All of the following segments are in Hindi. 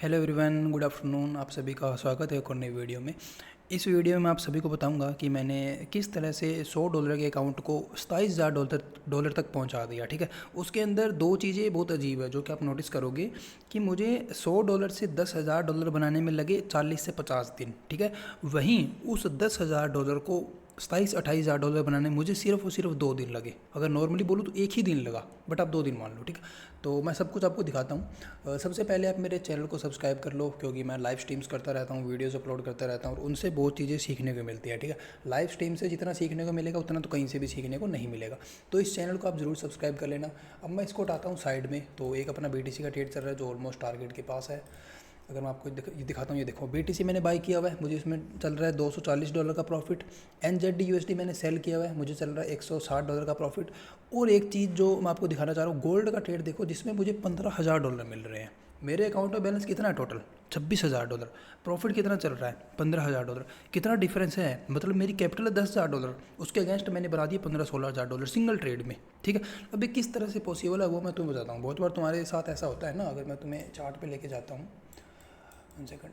Hello everyone, good afternoon. आप सभी का स्वागत है एक और नई वीडियो में। इस वीडियो में मैं आप सभी को बताऊंगा कि मैंने किस तरह से $100 के अकाउंट को $27,000 तक पहुंचा दिया। ठीक है, उसके अंदर दो चीज़ें बहुत अजीब है जो कि आप नोटिस करोगे कि मुझे $100 से $10,000 बनाने में लगे 40 से 50 दिन। ठीक है, वहीं उस $10,000 को 27-28 हज़ार डॉलर बनाने में मुझे सिर्फ और सिर्फ 2 दिन लगे। अगर नॉर्मली बोलूँ तो एक ही दिन लगा, बट आप 2 दिन मान लो। ठीक है, तो मैं सब कुछ आपको दिखाता हूँ। सबसे पहले आप मेरे चैनल को सब्सक्राइब कर लो, क्योंकि मैं लाइव स्ट्रीम्स करता रहता हूँ, वीडियोस अपलोड करता रहता हूँ और उनसे बहुत चीज़ें सीखने को मिलती है। ठीक है, लाइव स्ट्रीम से जितना सीखने को मिलेगा उतना तो कहीं से भी सीखने को नहीं मिलेगा। तो इस चैनल को आप ज़रूर सब्सक्राइब कर लेना। अब मैं इसको उठाता हूँ साइड में, तो एक अपना BTC का ट्रेड चल रहा है जो ऑलमोस्ट टारगेट के पास है। अगर मैं आपको ये दिखाता हूँ, ये देखो BTC मैंने बाई किया हुआ है, मुझे इसमें चल रहा है $240 का प्रॉफिट। NZD USD मैंने सेल किया हुआ है, मुझे चल रहा है $160 का प्रॉफिट। और एक चीज़ जो मैं आपको दिखाना चाह रहा हूँ, गोल्ड का ट्रेड देखो जिसमें मुझे $15,000 मिल रहे हैं। मेरे अकाउंट में बैलेंस कितना है टोटल? $26,000। प्रॉफिट कितना चल रहा है? $15,000। कितना डिफरेंस है? मतलब मेरी कैपिटल है $10,000, उसके अगेंस्ट मैंने बना दिया $15-16 हज़ार सिंगल ट्रेड में। ठीक है, अभी किस तरह से पॉसिबल है वो मैं तुम्हें बताता हूँ। बहुत बार तुम्हारे साथ ऐसा होता है ना, अगर मैं तुम्हें चार्ट पे लेके जाता हूँ, 1 सेकंड।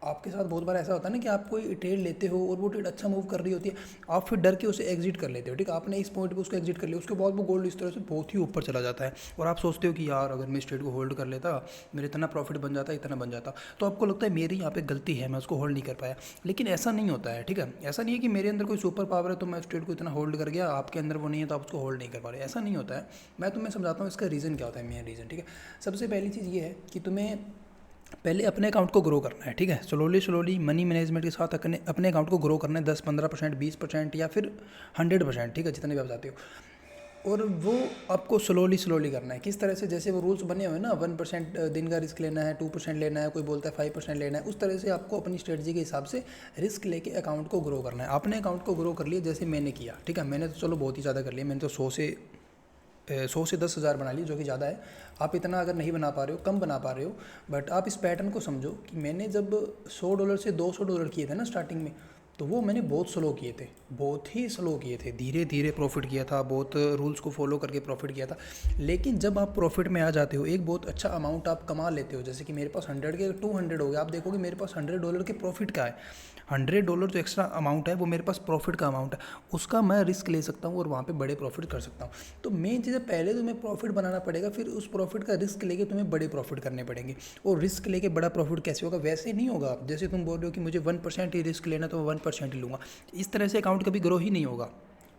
आपके साथ बहुत बार ऐसा होता है ना कि आप कोई ट्रेड लेते हो और वो ट्रेड अच्छा मूव कर रही होती है, आप फिर डर के उसे एग्जिट कर लेते हो। ठीक है, आपने इस पॉइंट पे उसको एग्जिट कर लिया, उसके बाद वो गोल्ड इस तरह से बहुत ही ऊपर चला जाता है और आप सोचते हो कि यार अगर मैं इस ट्रेड को होल्ड कर लेता, मेरा इतना प्रॉफिट बन जाता, इतना बन जाता। तो आपको लगता है मेरी यहाँ पे गलती है, मैं उसको होल्ड नहीं कर पाया। लेकिन ऐसा नहीं होता है। ठीक है, ऐसा नहीं है कि मेरे अंदर कोई सुपर पावर है तो मैं उस ट्रेड को इतना होल्ड कर गया, आपके अंदर वो नहीं है तो आप उसको होल्ड नहीं कर पा रहे। ऐसा नहीं होता है। मैं तुम्हें समझाता हूँ इसका रीज़न क्या होता है, मेन रीज़न। ठीक है, सबसे पहली चीज़ ये है कि तुम्हें पहले अपने अकाउंट को ग्रो करना है। ठीक है, स्लोली मनी मैनेजमेंट के साथ अपने अकाउंट को ग्रो करना है, 10-15%, 20% या फिर 100%। ठीक है, जितने भी आप चाहते हो। और वो आपको स्लोली करना है। किस तरह से? जैसे वो रूल्स बने हुए हैं ना, 1% दिन का रिस्क लेना है, 2% लेना है, कोई बोलता है 5% लेना है। उस तरह से आपको अपनी स्ट्रेटजी के हिसाब से रिस्क लेके अकाउंट को ग्रो करना है। आपने अकाउंट को ग्रो कर लिया जैसे मैंने किया। ठीक है, मैंने तो चलो बहुत ही ज़्यादा कर लिया, मैंने तो 100 से 10,000 बना ली, जो कि ज़्यादा है। आप इतना अगर नहीं बना पा रहे हो, कम बना पा रहे हो, बट आप इस पैटर्न को समझो कि मैंने जब $100 से $200 किए थे ना स्टार्टिंग में, तो वो मैंने बहुत स्लो किए थे, बहुत ही स्लो किए थे, धीरे धीरे प्रॉफिट किया था, बहुत रूल्स को फॉलो करके प्रॉफिट किया था। लेकिन जब आप प्रॉफिट में आ जाते हो, एक बहुत अच्छा अमाउंट आप कमा लेते हो, जैसे कि मेरे पास 100 के 200 हो गया, आप देखोगे मेरे पास $100 के प्रॉफिट का है। $100 जो एक्स्ट्रा अमाउंट है वो मेरे पास प्रॉफिट का अमाउंट है, उसका मैं रिस्क ले सकता हूँ और वहाँ पे बड़े प्रॉफिट कर सकता हूँ। तो मेन चीज़ है, पहले तुम्हें प्रॉफिट बनाना पड़ेगा, फिर उस प्रॉफिट का रिस्क लेके तुम्हें बड़े प्रॉफिट करने पड़ेंगे। और रिस्क लेके बड़ा प्रॉफिट कैसे होगा? वैसे नहीं होगा जैसे तुम बोल रहे हो कि मुझे 1% ही रिस्क लेना तो मैं 1% ही लूँगा। इस तरह से अकाउंट कभी ग्रो ही नहीं होगा।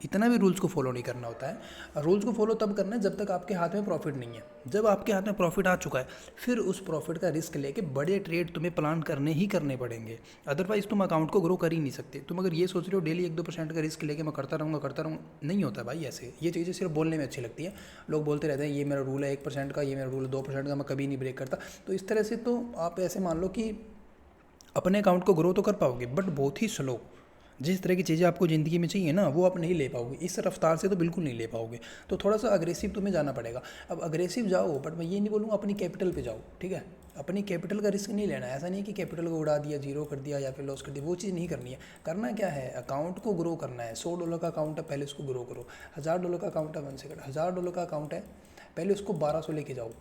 इतना भी रूल्स को फॉलो नहीं करना होता है। रूल्स को फॉलो तब करना है जब तक आपके हाथ में प्रॉफिट नहीं है। जब आपके हाथ में प्रॉफिट आ चुका है, फिर उस प्रॉफिट का रिस्क लेके बड़े ट्रेड तुम्हें प्लान करने ही करने पड़ेंगे। अदरवाइज तुम अकाउंट को ग्रो कर ही नहीं सकते। तुम अगर ये सोच रहे हो डेली 1-2% का रिस्क लेके मैं करता रहूँगा, नहीं होता भाई ऐसे। ये चीज़ें सिर्फ बोलने में अच्छी लगती है, लोग बोलते रहते हैं ये मेरा रूल है 1% का, ये मेरा रूल है 2% का, मैं कभी नहीं ब्रेक करता। तो इस तरह से तो आप ऐसे मान लो कि अपने अकाउंट को ग्रो तो कर पाओगे, बट बहुत ही स्लो। जिस तरह की चीज़ें आपको ज़िंदगी में चाहिए ना, वो आप नहीं ले पाओगे, इस रफ्तार से तो बिल्कुल नहीं ले पाओगे। तो थोड़ा सा अग्रेसिव तुम्हें जाना पड़ेगा। अब अग्रेसिव जाओ, बट मैं ये नहीं बोलूँगा अपनी कैपिटल पे जाओ। ठीक है, अपनी कैपिटल का रिस्क नहीं लेना है। ऐसा नहीं है कि कैपिटल को उड़ा दिया, जीरो कर दिया या फिर लॉस कर दिया, वो चीज़ नहीं करनी है। करना क्या है, अकाउंट को ग्रो करना है। $100 का अकाउंट है, पहले उसको ग्रो करो। $1,000 का अकाउंट है, 1 सेकंड, $1,000 का अकाउंट है, पहले उसको 1200 लेके जाओ,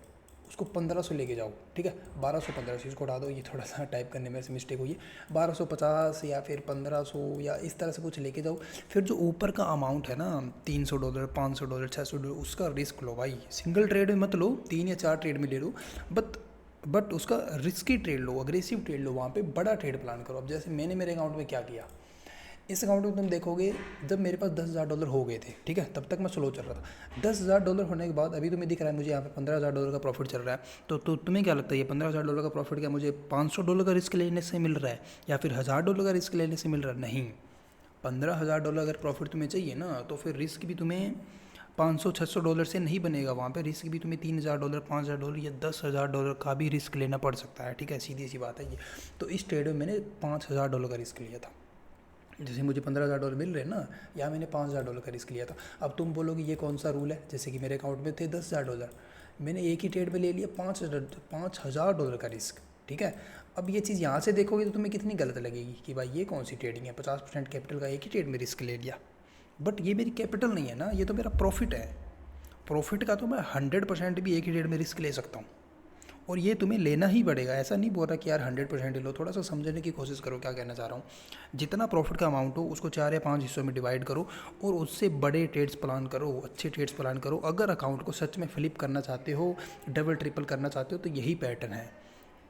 उसको 1500 लेके जाओ। ठीक है, 1200 इसको उठा दो, ये थोड़ा सा टाइप करने में से मिस्टेक हुई है। 1250 या फिर 1500 या इस तरह से कुछ लेके जाओ। फिर जो ऊपर का अमाउंट है ना, $300, $500, $600, उसका रिस्क लो भाई। सिंगल ट्रेड में मत लो, 3 या 4 ट्रेड में ले लो, बट उसका रिस्की ट्रेड लो, अग्रेसिव ट्रेड लो, वहाँ पे बड़ा ट्रेड प्लान करो। अब जैसे मैंने मेरे अकाउंट में क्या किया, इस अकाउंट में तुम देखोगे जब मेरे पास $10,000 हो गए थे, ठीक है, तब तक मैं स्लो चल रहा था। $10,000 होने के बाद अभी तुम्हें दिख रहा है मुझे यहाँ पे $15,000 का प्रॉफिट चल रहा है। तो तुम्हें क्या लगता है ये $15,000 का प्रॉफिट क्या मुझे $500 का रिस्क लेने से मिल रहा है या फिर $1,000 का रिस्क लेने से मिल रहा है? नहीं। $15,000 अगर प्रॉफिट तुम्हें चाहिए ना, तो फिर रिस्क भी तुम्हें $500-600 से नहीं बनेगा। वहाँ पे रिस्क भी तुम्हें $3,000, $5,000 या $10,000 का भी रिस्क लेना पड़ सकता है। ठीक है, सीधी सी बात है ये। तो इस ट्रेड में मैंने $5,000 का रिस्क लिया था। जैसे मुझे $15,000 मिल रहे हैं ना, या मैंने $5,000 का रिस्क लिया था। अब तुम बोलोगे ये कौन सा रूल है? जैसे कि मेरे अकाउंट में थे $10,000, मैंने एक ही ट्रेड में ले लिया $5,000 का रिस्क। ठीक है, अब ये चीज़ यहाँ से देखोगे तो तुम्हें कितनी गलत लगेगी कि भाई ये कौन सी ट्रेडिंग है, 50% कैपिटल का एक ही ट्रेड में रिस्क ले लिया। बट ये मेरी कैपिटल नहीं है ना, ये तो मेरा प्रॉफिट है। प्रॉफिट का तो मैं 100% भी एक ही ट्रेड में रिस्क ले सकता हूँ। और ये तुम्हें लेना ही पड़ेगा। ऐसा नहीं बोल रहा कि यार 100% लो, थोड़ा सा समझने की कोशिश करो क्या कहना चाह रहा हूँ। जितना प्रॉफिट का अमाउंट हो उसको 4 या 5 हिस्सों में डिवाइड करो और उससे बड़े ट्रेड्स प्लान करो, अच्छे ट्रेड्स प्लान करो। अगर अकाउंट को सच में फ्लिप करना चाहते हो, डबल ट्रिपल करना चाहते हो, तो यही पैटर्न है।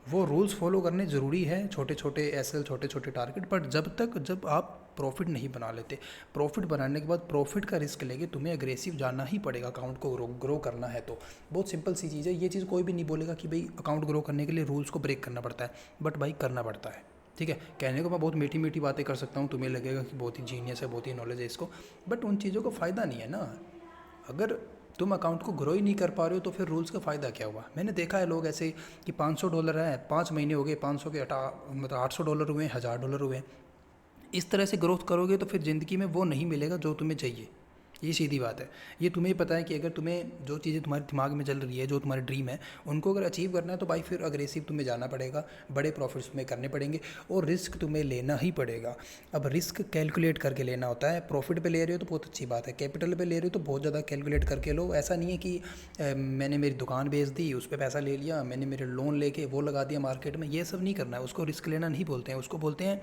वो रूल्स फॉलो करने ज़रूरी है, छोटे छोटे एसएल, छोटे छोटे टारगेट, बट जब आप प्रॉफिट नहीं बना लेते। प्रॉफिट बनाने के बाद प्रॉफिट का रिस्क लेके तुम्हें अग्रेसिव जाना ही पड़ेगा अकाउंट को ग्रो करना है तो। बहुत सिंपल सी चीज़ है, ये चीज़ कोई भी नहीं बोलेगा कि भाई अकाउंट ग्रो करने के लिए रूल्स को ब्रेक करना पड़ता है, बट भाई करना पड़ता है। ठीक है, कहने को मैं बहुत मीठी मीठी बातें कर सकता हूँ, तुम्हें लगेगा कि बहुत ही जीनियस है, बहुत ही नॉलेज है इसको, बट उन चीज़ों को फ़ायदा नहीं है ना। अगर तुम अकाउंट को ग्रो ही नहीं कर पा रहे हो तो फिर रूल्स का फ़ायदा क्या हुआ। मैंने देखा है लोग ऐसे कि $500 है, 5 महीने हो गए, 500 के मतलब $800 हुए, $1000 हुए। इस तरह से ग्रोथ करोगे तो फिर ज़िंदगी में वो नहीं मिलेगा जो तुम्हें चाहिए। ये सीधी बात है। ये तुम्हें पता है कि अगर तुम्हें जो चीज़ें तुम्हारे दिमाग में चल रही है, जो तुम्हारी ड्रीम है, उनको अगर अचीव करना है तो भाई फिर अग्रेसिव तुम्हें जाना पड़ेगा, बड़े प्रॉफिट्स में करने पड़ेंगे और रिस्क तुम्हें लेना ही पड़ेगा। अब रिस्क कैलकुलेट करके लेना होता है। प्रॉफिट पे ले रहे हो तो बहुत अच्छी बात है, कैपिटल पे ले रहे हो तो बहुत ज़्यादा कैलकुलेट करके लो। ऐसा नहीं है कि मैंने मेरी दुकान बेच दी, उस पर पैसा ले लिया, मैंने मेरे लोन लेके वो लगा दिया मार्केट में, ये सब नहीं करना है। उसको रिस्क लेना नहीं बोलते हैं, उसको बोलते हैं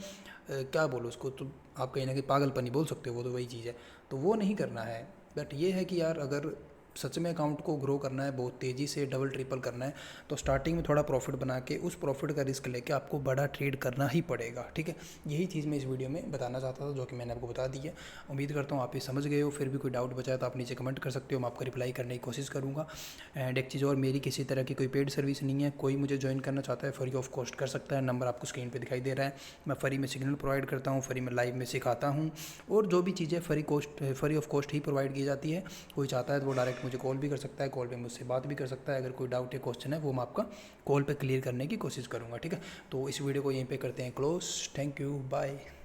क्या बोलो उसको, तो आप कहीं ना कहीं पागलपनी बोल सकते हो, वो तो वही चीज़ है। तो वो नहीं करना है। बट ये है कि यार अगर सच में अकाउंट को ग्रो करना है, बहुत तेज़ी से डबल ट्रिपल करना है, तो स्टार्टिंग में थोड़ा प्रॉफिट बना के उस प्रॉफिट का रिस्क लेके आपको बड़ा ट्रेड करना ही पड़ेगा। ठीक है, यही चीज़ मैं इस वीडियो में बताना चाहता था, जो कि मैंने आपको बता दी है। उम्मीद करता हूँ आप ये समझ गए हो। फिर भी कोई डाउट बचा है तो आप नीचे कमेंट कर सकते हो, मैं आपका रिप्लाई करने की कोशिश करूँगा। एंड एक चीज़ और, मेरी किसी तरह की कोई पेड सर्विस नहीं है। कोई मुझे ज्वाइन करना चाहता है फ्री ऑफ कॉस्ट कर सकता है, नंबर आपको स्क्रीन पर दिखाई दे रहा है। मैं फ्री में सिग्नल प्रोवाइड करता हूँ, फ्री में लाइव में सिखाता हूँ, और जो भी चीज़ें free of cost he provide की जाती है। कोई चाहता है तो वो डायरेक्ट मुझे कॉल भी कर सकता है, कॉल पे मुझसे बात भी कर सकता है। अगर कोई डाउट या क्वेश्चन है वो मैं आपका कॉल पे क्लियर करने की कोशिश करूँगा। ठीक है, तो इस वीडियो को यहीं पे करते हैं क्लोज। Thank you, bye.